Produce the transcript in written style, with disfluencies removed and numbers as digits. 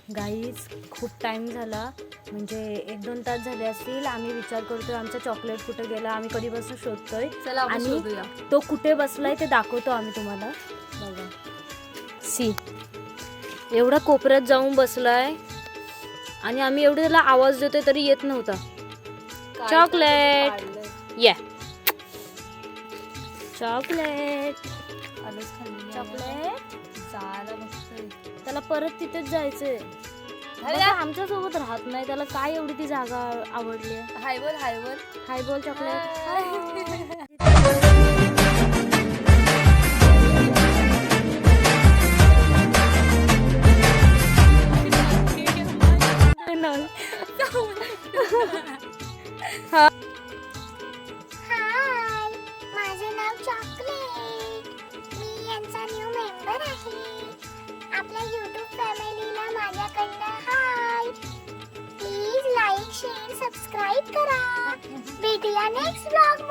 Guys खूप time झाला, म्हणजे 1-2 तास झाले असतील. आम्ही विचार करतोय आमचा चॉकलेट कुठे गेला. आम्ही कधीपासून शोधतोय. चला आपण आणि शोधूया. तो कुठे बसलाय ते दाखवतो आम्ही तुम्हाला. बघा, सी एवढा कोपऱ्यात जाऊन बसलाय आणि आम्ही एवढे त्याला आवाज देतोय तरी येत नव्हता. काय चॉकलेट काढलंय. या चॉकलेट आलंच खाली. चॉकलेट. जायला बघतोय. त्याला परत तिथेच जायचंय. अरे बघा, आमच्या सोबत राहत नाही. त्याला काय एवढी ती जागा आवडली. हाय बोल हाय बोल. हाय बोल चॉकलेट. हाय, माझं नाव चॉकलेट. मी यांचा न्यू मेंबर आहे. आपल्या YouTube फॅमिलीला माझ्याकडनं हाय. प्लीज लाईक शेअर सबस्क्राईब करा. भेटूया नेक्स्ट ब्लॉग